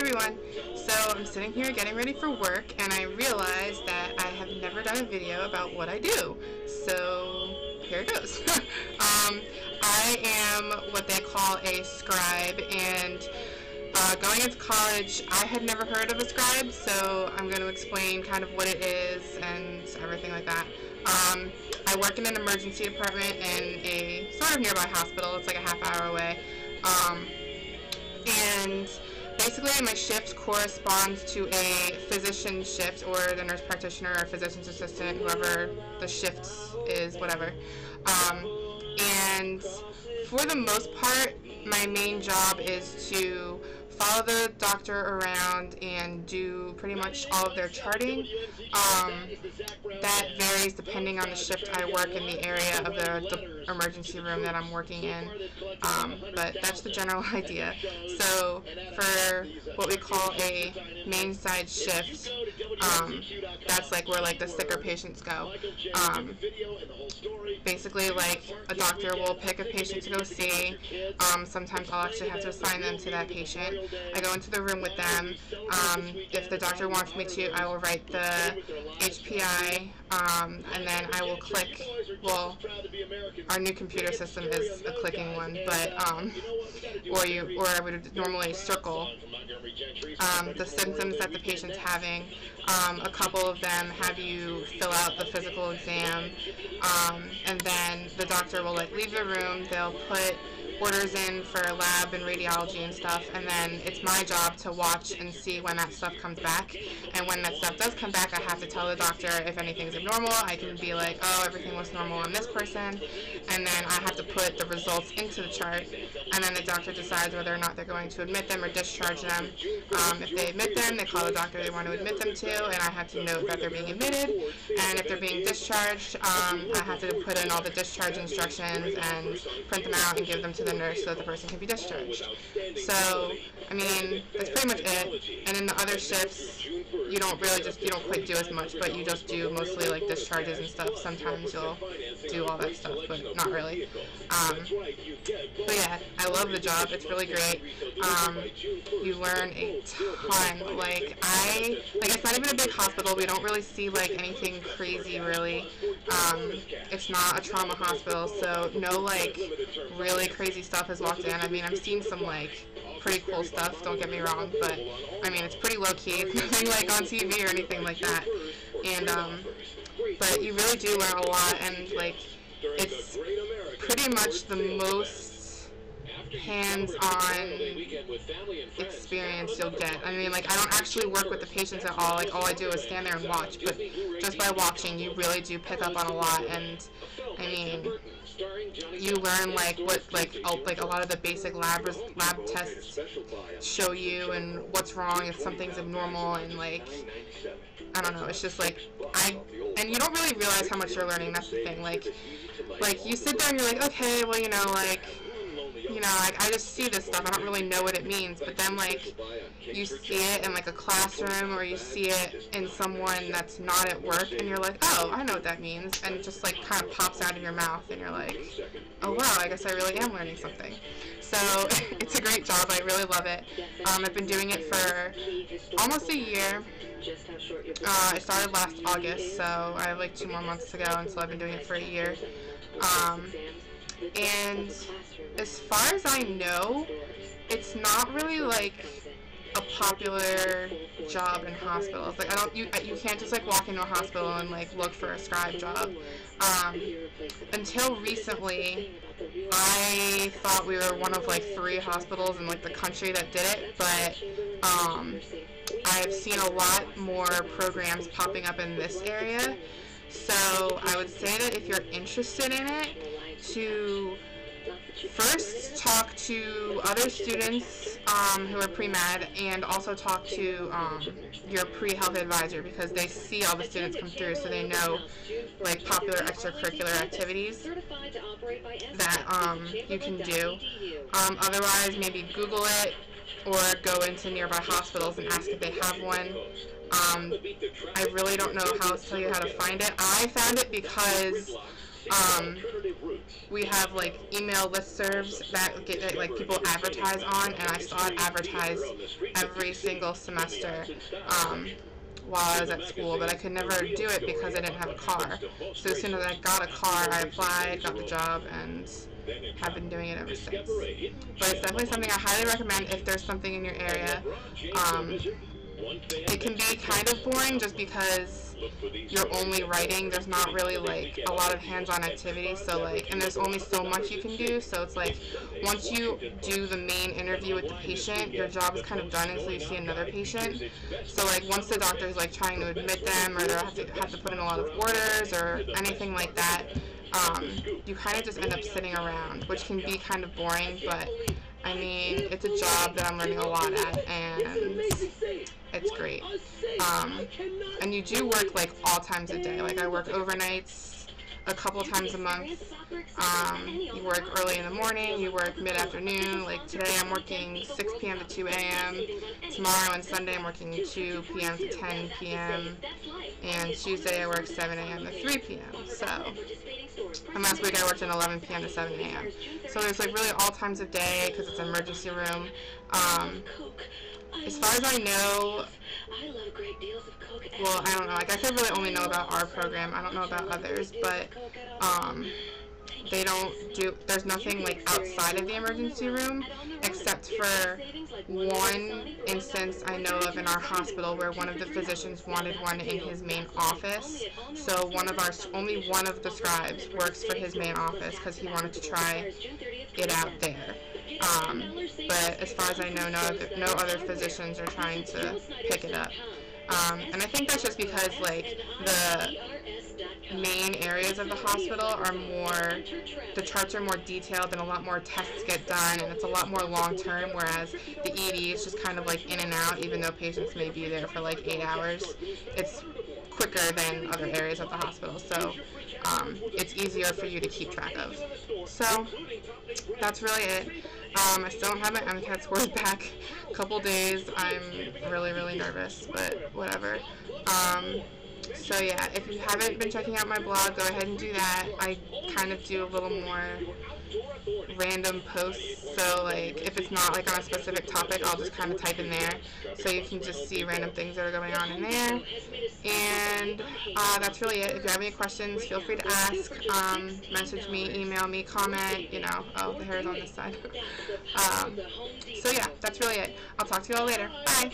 everyone. So I'm sitting here getting ready for work and I realized that I have never done a video about what I do. So here it goes. I am what they call a scribe, and going into college I had never heard of a scribe, so I'm going to explain kind of what it is and everything like that. I work in an emergency department in a sort of nearby hospital. It's like a half-hour away. And basically my shift corresponds to a physician shift, or the nurse practitioner or physician's assistant, whoever the shift is, whatever. And for the most part, my main job is to follow the doctor around and do pretty much all of their charting. That varies depending on the shift I work in the area of the emergency room that I'm working in, but that's the general idea. So for what we call a main side shift, that's like where like the sicker patients go. Basically, like, a doctor will pick a patient to go see. Sometimes I'll actually have to assign them to that patient. I go into the room with them. If the doctor wants me to, I will write the HPI, and then I will click. Well, our new computer system is a clicking one, but or I would normally circle the symptoms that the patient's having. A couple of them have you fill out the physical exam, and then the doctor will like leave the room. They'll put orders in for lab and radiology and stuff, and then it's my job to watch and see when that stuff comes back. And when that stuff does come back, I have to tell the doctor if anything's abnormal. I can be like, oh, everything was normal on this person, and then I have to put the results into the chart, and then the doctor decides whether or not they're going to admit them or discharge them. If they admit them, they call the doctor they want to admit them to, and I have to note that they're being admitted. And if they're being discharged, I have to put in all the discharge instructions and print them out and give them to the nurse so that the person can be discharged. So, I mean, that's pretty much it. And in the other shifts, you don't quite do as much, but you just do mostly like discharges and stuff. Sometimes you'll do all that stuff, but not really. But yeah, I love the job. It's really great. You learn a ton. Like it's not even a big hospital. We don't really see like anything crazy, really. It's not a trauma hospital, so no like really crazy stuff has walked in. I mean, I've seen some like pretty cool stuff, don't get me wrong, but I mean, it's pretty low key. It's nothing like on TV or anything like that. And but you really do learn a lot, and like it's pretty much the most hands-on experience you'll get. I mean, like, I don't actually work with the patients at all. Like, all I do is stand there and watch, but just by watching, you really do pick up on a lot. And I mean, you learn like what a lot of the basic lab tests show you, and what's wrong if something's abnormal, and like, I don't know, it's just like, and you don't really realize how much you're learning. That's the thing. Like you sit there and you're like, okay, well, I just see this stuff. I don't really know what it means. But then, like, you see it in, like, a classroom, or you see it in someone that's not at work, and you're like, oh, I know what that means. And it just, like, kind of pops out of your mouth, and you're like, oh, wow, I guess I really am learning something. So it's a great job. I really love it. I've been doing it for almost a year. I started last August, so I have, like, 2 more months to go, and so I've been doing it for a year. And as far as I know, it's not really like a popular job in hospitals. Like, you can't just like walk into a hospital and like look for a scribe job. Until recently, I thought we were one of like 3 hospitals in like the country that did it, but I've seen a lot more programs popping up in this area. So I would say that if you're interested in it, to first talk to other students who are pre-med, and also talk to your pre-health advisor, because they see all the students come through, so they know like popular extracurricular activities that you can do. Otherwise, maybe Google it, or go into nearby hospitals and ask if they have one. I really don't know how to tell you how to find it. I found it because We have like email listservs that get like people advertise on, and I saw it advertised every single semester while I was at school, but I could never do it because I didn't have a car. So as soon as I got a car, I applied, got the job, and have been doing it ever since. But it's definitely something I highly recommend if there's something in your area. It can be kind of boring just because you're only writing. There's not really like a lot of hands-on activities, so like, and there's only so much you can do. So it's like once you do the main interview with the patient, your job is kind of done until you see another patient. So like once the doctor is like trying to admit them, or they have to put in a lot of orders or anything like that, you kind of just end up sitting around, which can be kind of boring, but I mean, it's a job that I'm learning a lot at, and it's great. And you do work like all times a day. Like I work overnights a couple times a month. You work early in the morning, you work mid-afternoon. Like today I'm working 6 p.m. to 2 a.m. Tomorrow and Sunday I'm working 2 p.m. to 10 p.m. And Tuesday I work 7 a.m. to 3 p.m. So, and last week I worked in 11 p.m. to 7 a.m. So there's like really all times of day because it's an emergency room. As far as I know, well, I don't know. I guess I really only know about our program. I don't know about others, but they don't do, there's nothing like outside of the emergency room except for one instance I know of in our hospital where one of the physicians wanted one in his main office. So only one of the scribes works for his main office because he wanted to try it out there. But as far as I know, no other physicians are trying to pick it up. And I think that's just because like the main areas of the hospital are more, the charts are more detailed and a lot more tests get done, and it's a lot more long term, whereas the ED is just kind of like in and out, even though patients may be there for like 8 hours. It's quicker than other areas of the hospital, so it's easier for you to keep track of. So that's really it. I still don't have my MCAT scores back. A couple days. I'm really nervous, but whatever. So yeah, if you haven't been checking out my blog, go ahead and do that. I kind of do a little more random posts, so like if it's not like on a specific topic, I'll just kind of type in there, so you can just see random things that are going on in there. And that's really it. If you have any questions, feel free to ask. Message me, email me, comment, you know. Oh, the hair is on this side. So yeah, that's really it. I'll talk to you all later. Bye!